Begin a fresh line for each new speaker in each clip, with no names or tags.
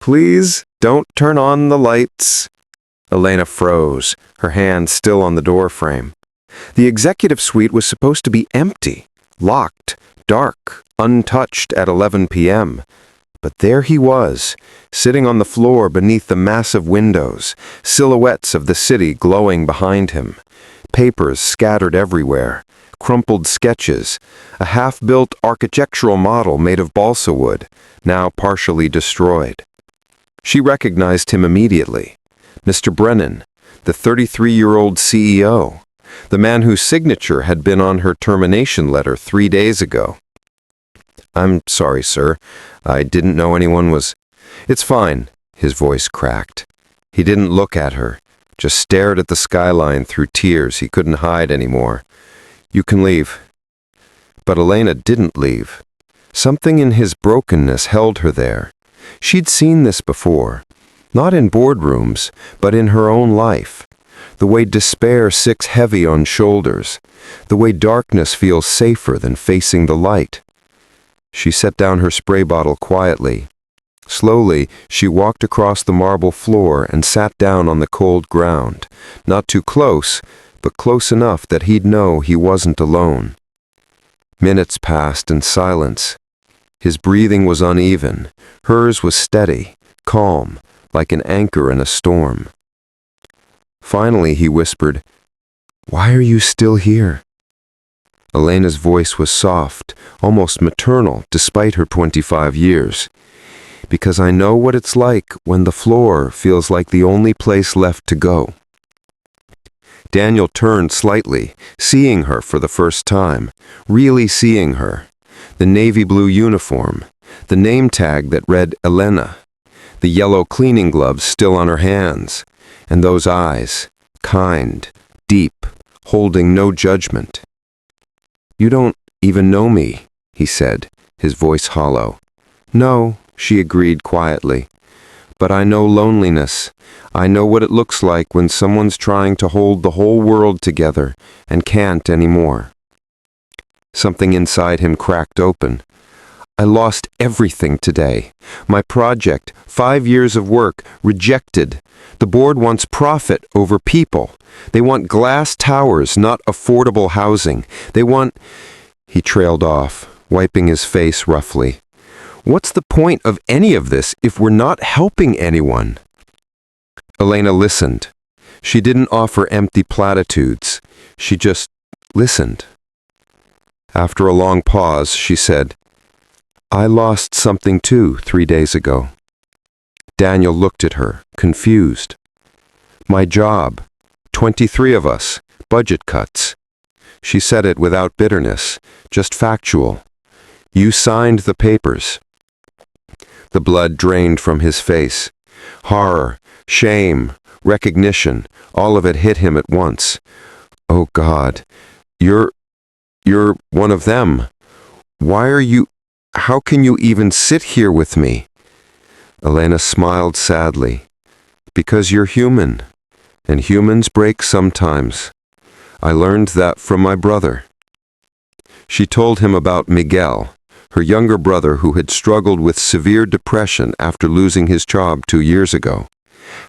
Please don't turn on the lights. Elena froze, her hand still on the door frame. The executive suite was supposed to be empty, locked, dark, untouched at 11 p.m. But there he was, sitting on the floor beneath the massive windows, silhouettes of the city glowing behind him, papers scattered everywhere, crumpled sketches, a half-built architectural model made of balsa wood, now partially destroyed. She recognized him immediately. Mr. Brennan, the 33-year-old CEO, the man whose signature had been on her termination letter 3 days ago. "I'm sorry, sir. I didn't know anyone was—" "It's fine," his voice cracked. He didn't look at her, just stared at the skyline through tears he couldn't hide anymore. "You can leave." But Elena didn't leave. Something in his brokenness held her there. She'd seen this before, not in boardrooms, but in her own life. The way despair sits heavy on shoulders, the way darkness feels safer than facing the light. She set down her spray bottle quietly. Slowly, she walked across the marble floor and sat down on the cold ground, not too close, but close enough that he'd know he wasn't alone. Minutes passed in silence. His breathing was uneven. Hers was steady, calm, like an anchor in a storm. Finally, he whispered, "Why are you still here?" Elena's voice was soft, almost maternal, despite her 25 years. "Because I know what it's like when the floor feels like the only place left to go." Daniel turned slightly, seeing her for the first time, really seeing her. The navy blue uniform, the name tag that read Elena, the yellow cleaning gloves still on her hands, and those eyes, kind, deep, holding no judgment. "You don't even know me," he said, his voice hollow. "No," she agreed quietly. "But I know loneliness. I know what it looks like when someone's trying to hold the whole world together and can't anymore." Something inside him cracked open. "I lost everything today. My project, 5 years of work, rejected. The board wants profit over people. They want glass towers, not affordable housing. They want—" He trailed off, wiping his face roughly. "What's the point of any of this if we're not helping anyone?" Elena listened. She didn't offer empty platitudes. She just listened. After a long pause, she said, "I lost something too 3 days ago." Daniel looked at her, confused. "My job. 23 of us. Budget cuts." She said it without bitterness, just factual. "You signed the papers." The blood drained from his face. Horror, shame, recognition, all of it hit him at once. "Oh God, you're one of them. How can you even sit here with me?" Elena smiled sadly. "Because you're human, and humans break sometimes. I learned that from my brother." She told him about Miguel, her younger brother who had struggled with severe depression after losing his job 2 years ago.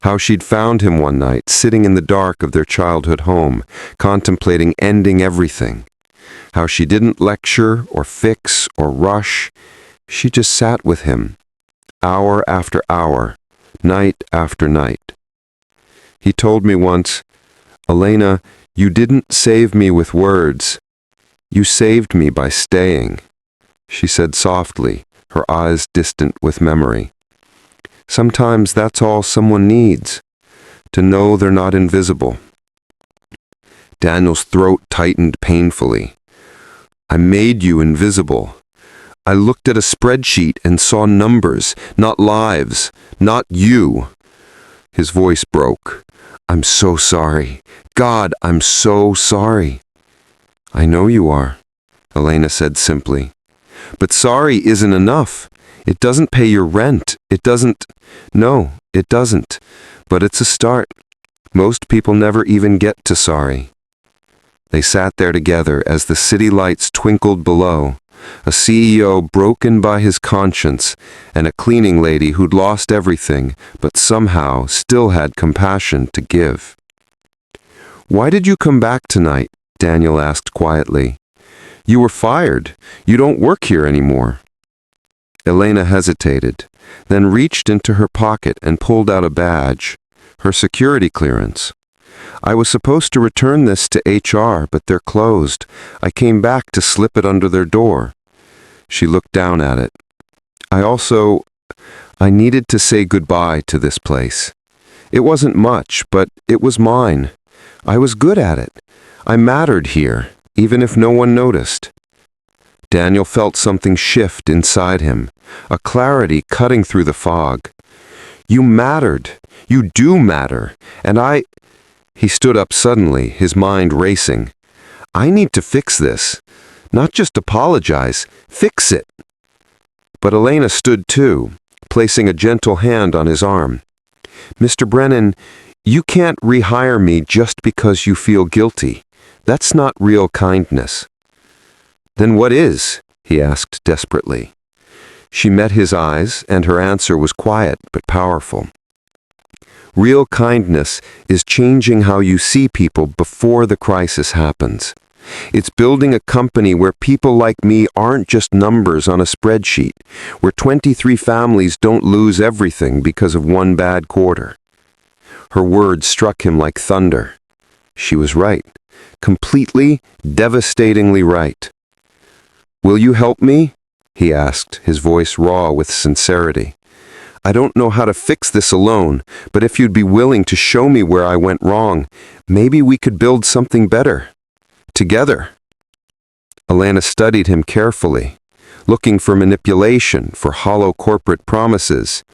How she'd found him one night, sitting in the dark of their childhood home, contemplating ending everything. How she didn't lecture or fix or rush. She just sat with him, hour after hour, night after night. He told me once, "Elena, you didn't save me with words. You saved me by staying," she said softly, her eyes distant with memory. Sometimes that's all someone needs, to know they're not invisible. Daniel's throat tightened painfully. "I made you invisible. I looked at a spreadsheet and saw numbers, not lives, not you." His voice broke. "I'm so sorry. God, I'm so sorry." "I know you are," Elena said simply. "But sorry isn't enough. It doesn't pay your rent. It doesn't—" "No, it doesn't. But it's a start. Most people never even get to sorry." They sat there together as the city lights twinkled below, A CEO broken by his conscience, and a cleaning lady who'd lost everything but somehow still had compassion to give. "Why did you come back tonight?" Daniel asked quietly. "You were fired. You don't work here anymore." Elena hesitated, then reached into her pocket and pulled out a badge, her security clearance. "I was supposed to return this to HR, but they're closed. I came back to slip it under their door." She looked down at it. I needed to say goodbye to this place. It wasn't much, but it was mine. I was good at it. I mattered here, even if no one noticed." Daniel felt something shift inside him, a clarity cutting through the fog. "You mattered. You do matter. And He stood up suddenly, his mind racing. "I need to fix this. Not just apologize, fix it." But Elena stood too, placing a gentle hand on his arm. "Mr. Brennan, you can't rehire me just because you feel guilty. That's not real kindness." "Then what is?" he asked desperately. She met his eyes, and her answer was quiet but powerful. "Real kindness is changing how you see people before the crisis happens. It's building a company where people like me aren't just numbers on a spreadsheet, where 23 families don't lose everything because of one bad quarter." Her words struck him like thunder. She was right. Completely, devastatingly right. "Will you help me?" he asked, his voice raw with sincerity. "I don't know how to fix this alone, but if you'd be willing to show me where I went wrong, maybe we could build something better. Together." Elena studied him carefully, looking for manipulation, for hollow corporate promises.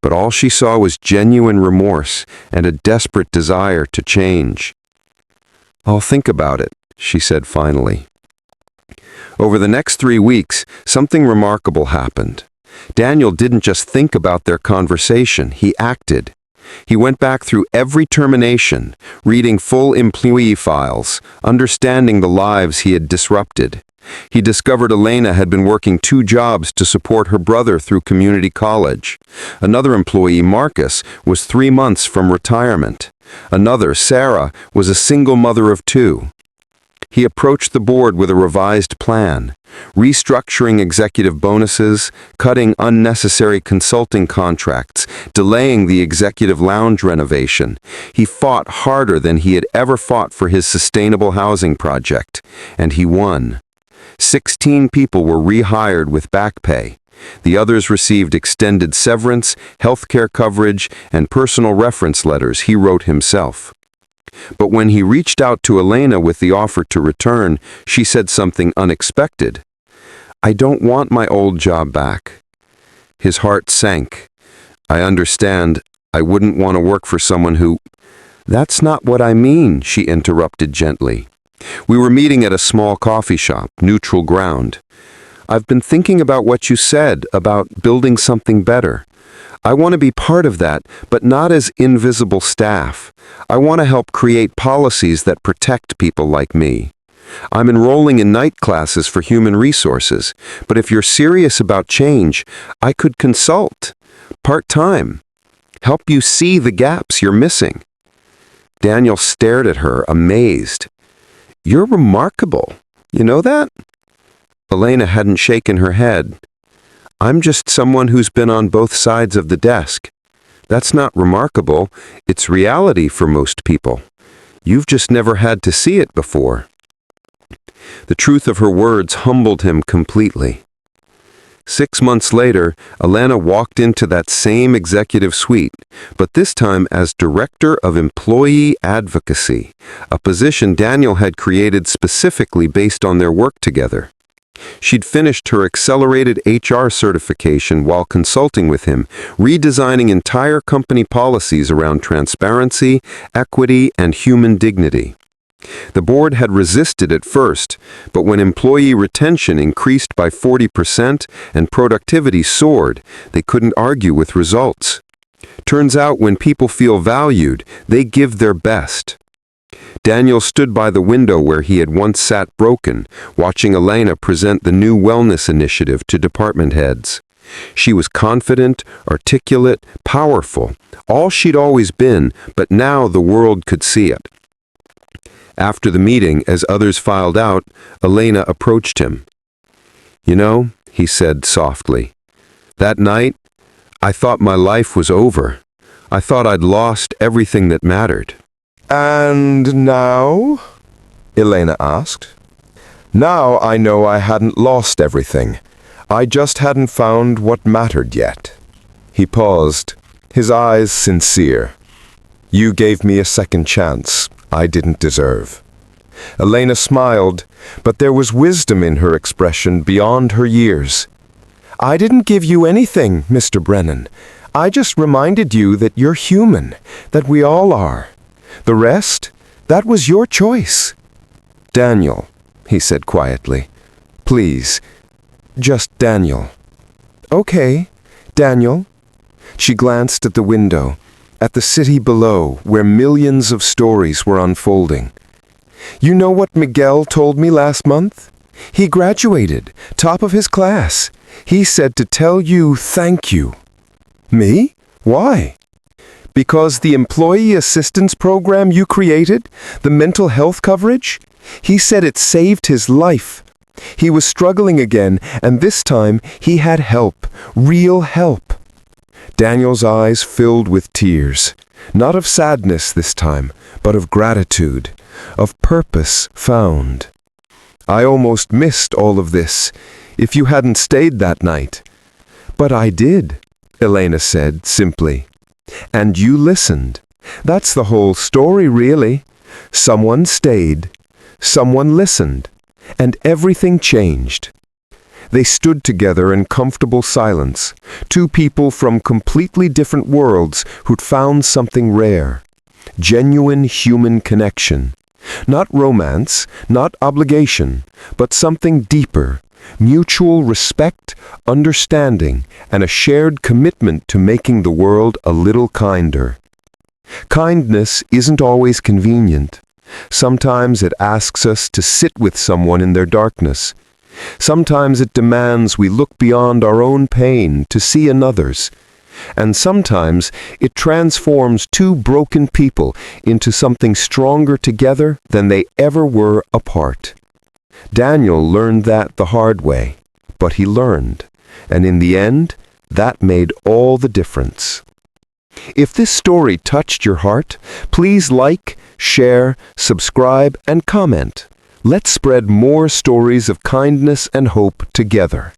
But all she saw was genuine remorse and a desperate desire to change. "I'll think about it," she said finally. Over the next 3 weeks, something remarkable happened. Daniel didn't just think about their conversation, he acted. He went back through every termination, reading full employee files, understanding the lives he had disrupted. He discovered Elena had been working 2 jobs to support her brother through community college. Another employee, Marcus, was 3 months from retirement. Another, Sarah, was a single mother of 2. He approached the board with a revised plan, restructuring executive bonuses, cutting unnecessary consulting contracts, delaying the executive lounge renovation. He fought harder than he had ever fought for his sustainable housing project, and he won. 16 people were rehired with back pay. The others received extended severance, healthcare coverage, and personal reference letters he wrote himself. But when he reached out to Elena with the offer to return, she said something unexpected. "I don't want my old job back." His heart sank. "I understand. I wouldn't want to work for someone who—" "That's not what I mean," she interrupted gently. "We were meeting at a small coffee shop, neutral ground. I've been thinking about what you said about building something better. I want to be part of that, but not as invisible staff. I want to help create policies that protect people like me. I'm enrolling in night classes for human resources, but if you're serious about change, I could consult, part-time, help you see the gaps you're missing." Daniel stared at her, amazed. "You're remarkable. You know that?" Elena hadn't shaken her head. "I'm just someone who's been on both sides of the desk. That's not remarkable. It's reality for most people. You've just never had to see it before." The truth of her words humbled him completely. 6 months later, Elena walked into that same executive suite, but this time as Director of Employee Advocacy, a position Daniel had created specifically based on their work together. She'd finished her accelerated HR certification while consulting with him, redesigning entire company policies around transparency, equity, and human dignity. The board had resisted at first, but when employee retention increased by 40% and productivity soared, they couldn't argue with results. Turns out when people feel valued, they give their best. Daniel stood by the window where he had once sat broken, watching Elena present the new wellness initiative to department heads. She was confident, articulate, powerful, all she'd always been, but now the world could see it. After the meeting, as others filed out, Elena approached him. "You know," he said softly, "that night, I thought my life was over. I thought I'd lost everything that mattered."
"And now?" Elena asked. "Now I know I hadn't lost everything. I just hadn't found what mattered yet." He paused, his eyes sincere. "You gave me a second chance I didn't deserve." Elena smiled, but there was wisdom in her expression beyond her years. "I didn't give you anything, Mr. Brennan. I just reminded you that you're human, that we all are. The rest, that was your choice." "Daniel," he said quietly. "Please, just Daniel." "Okay, Daniel." She glanced at the window, at the city below where millions of stories were unfolding. "You know what Miguel told me last month? He graduated, top of his class. He said to tell you thank you." "Me? Why?" "Because the employee assistance program you created, the mental health coverage, he said it saved his life. He was struggling again, and this time he had help, real help." Daniel's eyes filled with tears, not of sadness this time, but of gratitude, of purpose found. "I almost missed all of this, if you hadn't stayed that night." "But I did," Elena said simply. "And you listened. That's the whole story, really. Someone stayed, someone listened, and everything changed." They stood together in comfortable silence, two people from completely different worlds who'd found something rare. Genuine human connection. Not romance, not obligation, but something deeper. Mutual respect, understanding, and a shared commitment to making the world a little kinder. Kindness isn't always convenient. Sometimes it asks us to sit with someone in their darkness. Sometimes it demands we look beyond our own pain to see another's. And sometimes it transforms two broken people into something stronger together than they ever were apart. Daniel learned that the hard way, but he learned, and in the end, that made all the difference. If this story touched your heart, please like, share, subscribe, and comment. Let's spread more stories of kindness and hope together.